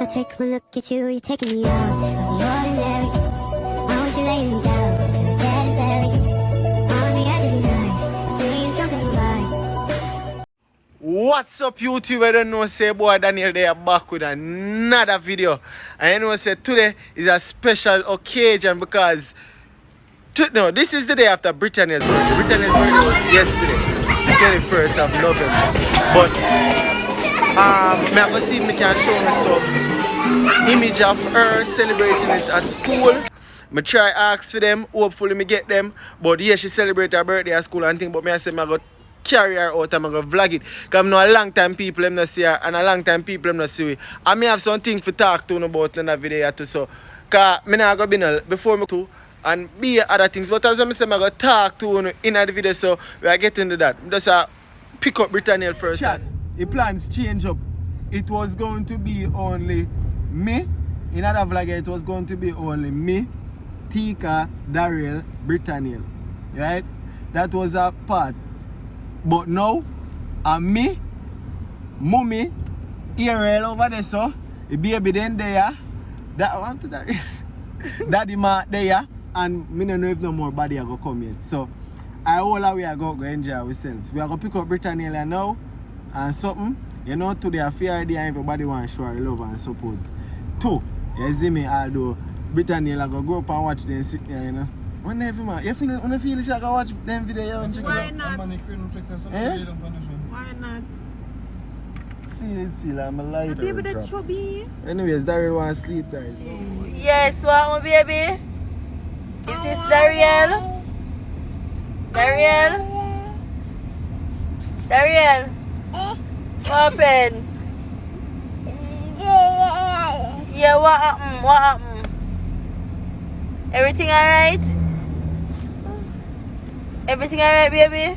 I take one look at you, you're taking me out of the ordinary. Why would you lay me down? Very, very. On the edge of the knife, saying something right. What's up YouTube? I don't know, say boy Daniel there back with another video. And I know say today is a special occasion because no, this is the day after Britannia's birthday. Britannia's birthday was yesterday, the 21st of November. But me I go see if me can show me some image of her celebrating it at school. Me try ask for them, hopefully me get them. But yeah, she celebrate her birthday at school and thing. But me I say me I go carry her out and I go vlog it. Because I know a long time people them not see her and a long time people them not see her. And me have something to talk to you about in the video too. So, because me not go be no, before me too and be other things. But as I say, I go talk to you in the video, so we are getting to that. Just pick up Britanniel first. Chat, the plans change up. It was going to be only me. In other vlog, it was going to be only me, Tika, Daryl, Britanniel. Right? That was a part. But now, me, Mummy, Ariel over there, so the baby then there. That one to that. Daddy ma there. And me don't know if no more body are going to come yet. So, I all we are going to enjoy ourselves. We are going to pick up Britannia now and something. You know, today I feel idea everybody want to show our love and support. Two, you see me, although Britannia are going to go up and watch them sit there, you know. Whenever man, you feel like you can watch them video and check it out? Why not? Why not? See, I'm a lighter. Baby, that chubby. Anyways, Daryl want to sleep, guys. Yes, what, baby? Is this Dariel? Dariel? Dariel? What happened? Yeah, what happened? What happened? Everything alright? Everything alright, baby?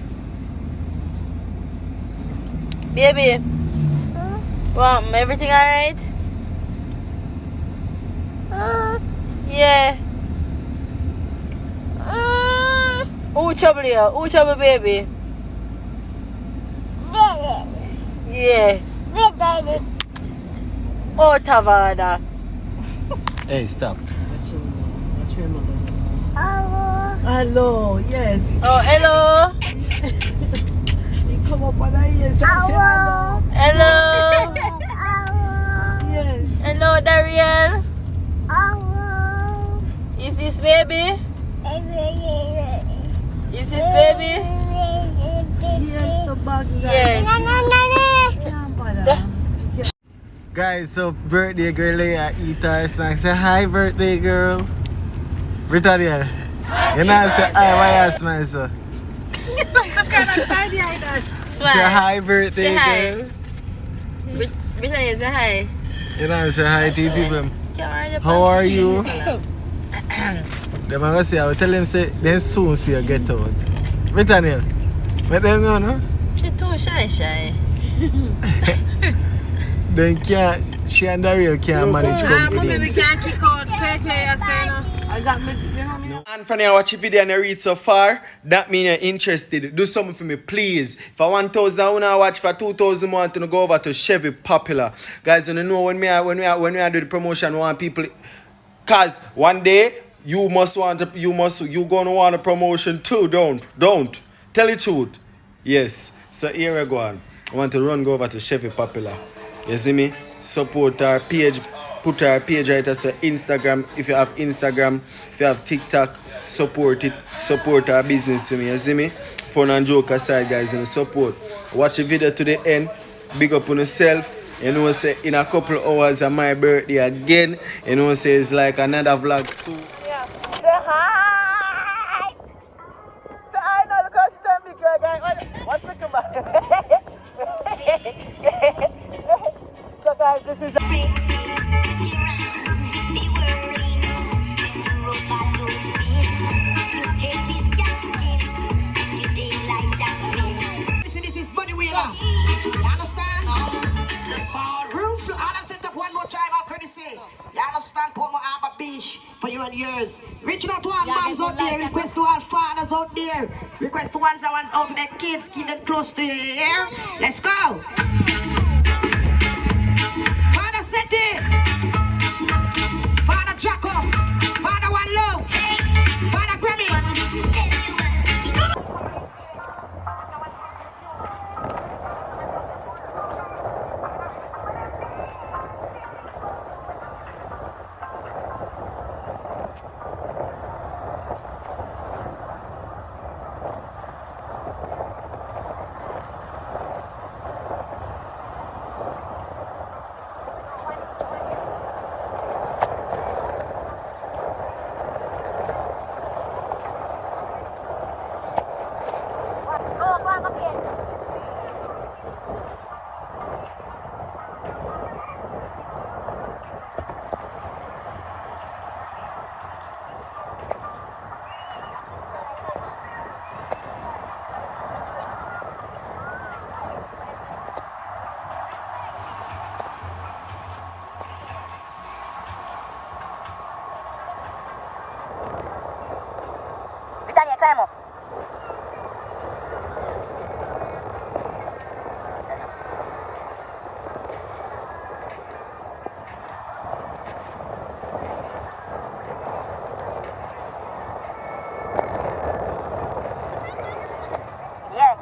Baby? What happened? Everything alright? Yeah. Who trouble you? Who trouble baby? Yeah. Oh, Tavada. Hey, stop. Hello, yes. Oh, hello. You come up on the ears. Hello. Hello. Yes. Hello, Dariel. Is this baby? Is this baby? Yes, the bag. Yes. Guys, so birthday girl here eat her snack. Say hi, birthday girl. Britannia. You know, say hi, why you smile, so? Say hi, birthday Say hi. girl. Britannia, say hi. You know, say hi to people. How are you? Them are going to say, I will tell them, say, then soon see you get out. Britannia, let them know, no? She's too shy. Then can't, she and Daryl can't manage company. We can't kick out Pete, I got me, you know me. And from you watch the video and you read so far, that means you're interested. Do something for me, please. For 1,000 I want to watch, for 2,000 more to go over to Shaviii Popular. Guys, you know when we are do the promotion, we want people, cause one day you gonna want a promotion too, don't tell the truth. Yes, so here we go on. I want to go over to Shaviii Popular. You see me? Support our page, put our page right as Instagram. If you have Instagram, if you have TikTok, support it, support our business for me. You see me? Fun and joke aside, guys, and support. Watch the video to the end. Big up on yourself. You know, say in a couple hours of my birthday again. You know, say it's like another vlog soon. Yeah. Say hi. Say hi now because she turned big girl, guys. One second back. So guys, this is This is Buddy Wheeler. You understand? Room to honor set up one more time, I'll pretty say. You understand? Put my Arbor Beach for you and yours. Reaching out to all moms out there, request to all fathers out there, request to ones that wants out their kids, keep them close to your ear. Let's go. Father set it. climb up. Yeah.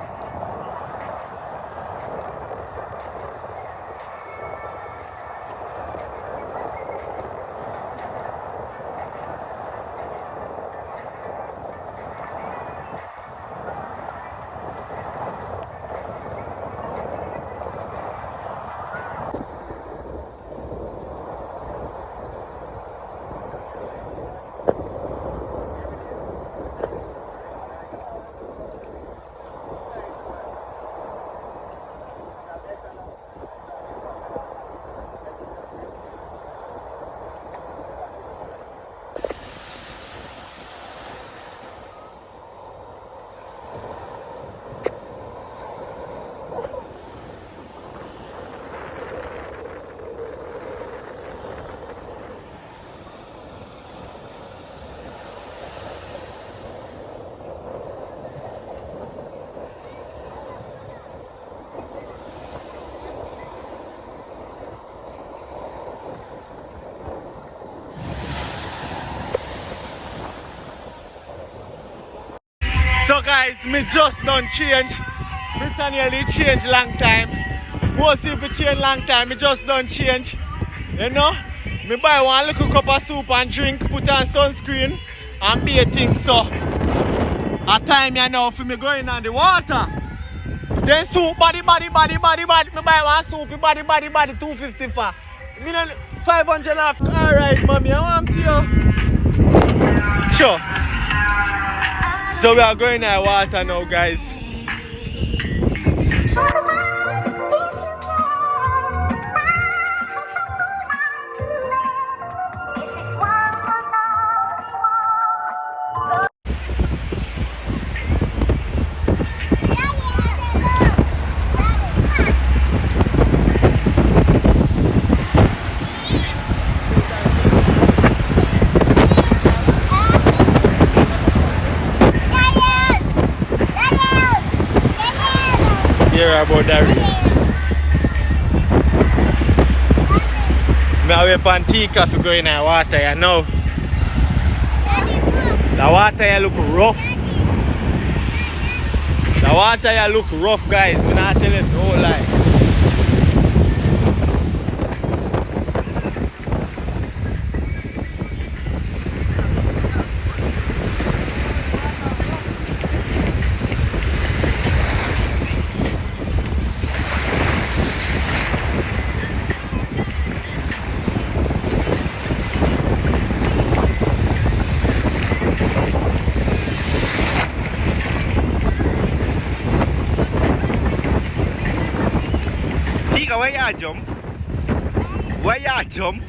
So guys, me just done change. MR.Daniel change long time. Most people change long time, me just done change. You know? Me buy one little cup of soup and drink, put on sunscreen and be a thing so. A time you know for me going on the water. Then soup body. Me buy one soup, body 250 for. Me no 500 off. Alright mommy, I want to you. Sure. So we are going to water now, guys. Hear about that rain. Me away pan Tika for going in the water, you know. The water here look rough. The water here look rough, guys. I'm not telling you no lie. Tika, why you jump? Why you jump?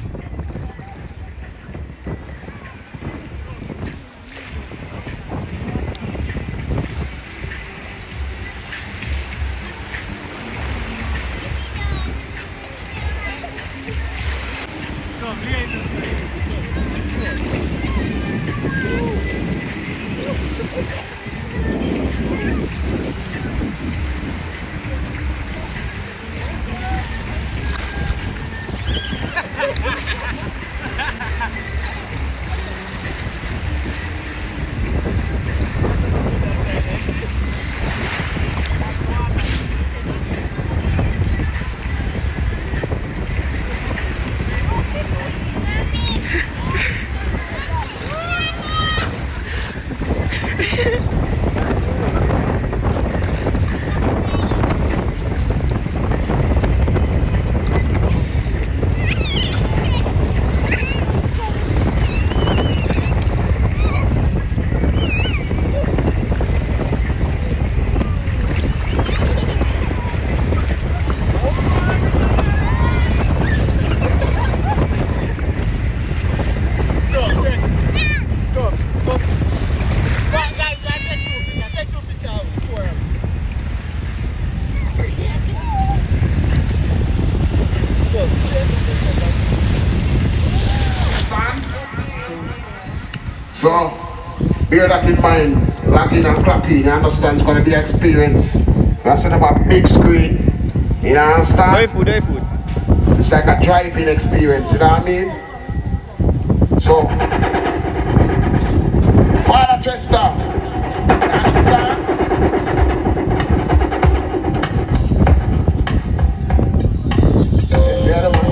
Bear that in mind. Lock in and clock in. You understand? It's gonna be an experience. That's set up a big screen. You understand? Food. It's like a driving experience, you know what I mean? So, Father Chester, you understand? The other one.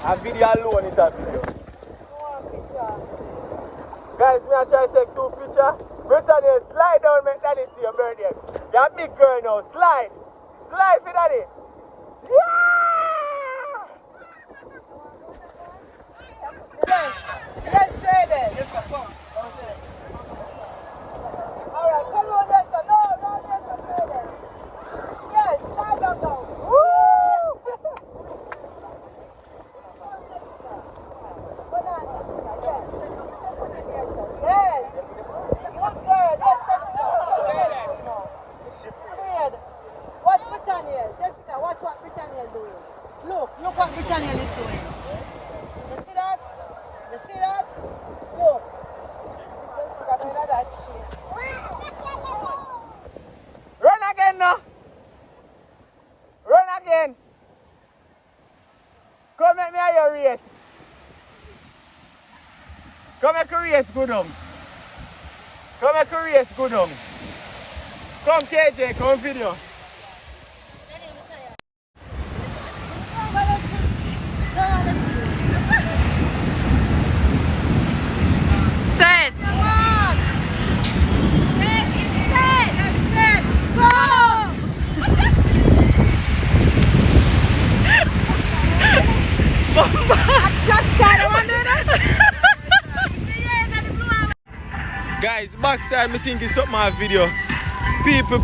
A video alone is a video. Guys, me I try to take 2 pictures. Brittany, slide down, make daddy see your birthday. You're a big girl now. Slide. Slide for daddy. Yeah! Yes, Jaden. Yes, Papa. Okay. All right, come on, Nesta. No, Nesta, Jaden. Yes, slide down now. Woo! Hold on, Jessica. Yes. Put your foot in here, son. Yes. Good girl. Yes, Jessica. Yes, no. Fred. Watch Britannia. Jessica, watch what Britannia is doing. Look what Britannia is doing. You see that? You see that? Look. Jessica, don't know that shit. Run again now. Run again. Come make me a your race. Come make a race good on. Come make a race good on. Come KJ, come video. Set. Guys, backside me think it's something my video. People.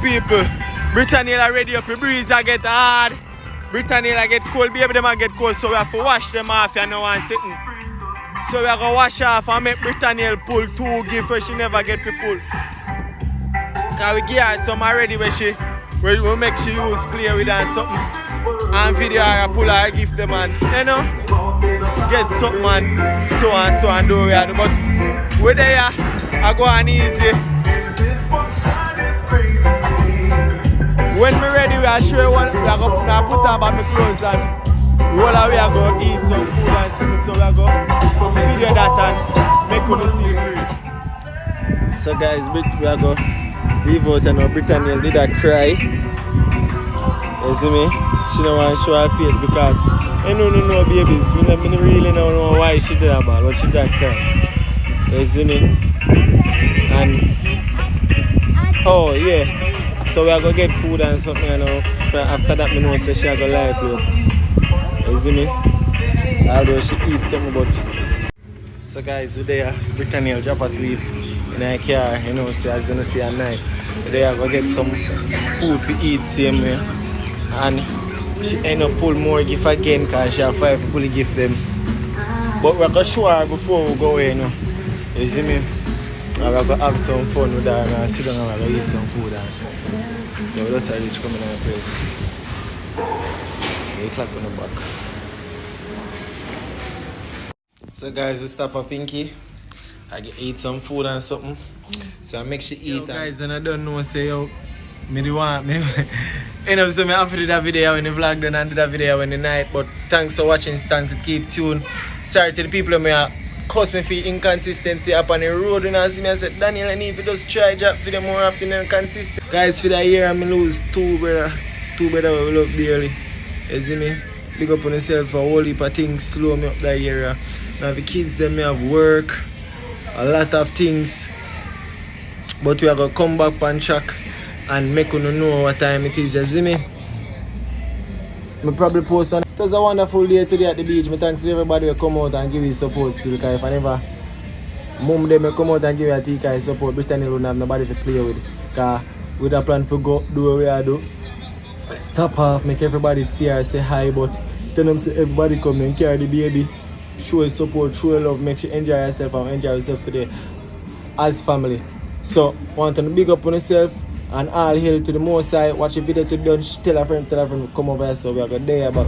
Britannia already up, the breeze I get hard. Britannia I get cold, baby them I get cold, so we have to wash them off and no one sitting. So we are gonna wash off and make Britannia pull 2 gifts where she never get to pull. Cause we give her some already where we make she use play with her and something. And video her pull her gift them and you know get something and so and do we are do. But we there I go on easy. When we ready we are sure what we are gonna put on back my clothes and we are going to eat some food and see, so we are going to video that and make you see it. So guys, we are going to leave out and Britannia did a cry. You see me? She don't want to show her face because no babies. We don't really don't know why she did that, but she did cry. You see me? And oh yeah. So we are going to get food and something, you know. After that, I know she is going to live you. You see me? Although she eats something, but... So guys, we're there. Britannia drop asleep in her car, you know, so as you know, see at night. We're there, go get some food to eat same way. And she end up pull more gift again because she have 5 people to give them. But we're going to show her before we go away, you know. You see me? And we're going to have some fun with her and sit down and we're going to eat some food and stuff. So we just reach coming to my place. 8 o'clock on the back. So guys, we stop at Pinky. I get eat some food and something. So I make she eat. Yo, guys, and I don't know, say yo, Me do want me. You know, so me have to do that video when the vlog done and do that video when the night. But thanks for watching, thanks to keep tuned. Sorry to the people who may cause me for inconsistency up on the road. You know, see me I said, Daniel, I need to just try drop video more often and consistent. Guys, for that year I lose two brother we love dearly. You see me? Big up on yourself for a whole heap of things, slow me up that year. Now the kids them may have work, a lot of things. But we are gonna come back on track and make you know what time it is, you see me? I probably post on. It was a wonderful day today at the beach. Me thanks to everybody who come out and give you support still, because if I never mom them come out and give you a TK support, Brittany wouldn't have nobody to play with. Because we had a plan for go do what we are do. Stop off, make everybody see her, say hi, but tell them say everybody come and carry the baby. Show support, show love, make sure you enjoy yourself and enjoy yourself today as family. So want to big up on yourself. And all hail to the Most High. Watch the video to done. Tell a friend, come over here. So we are going there about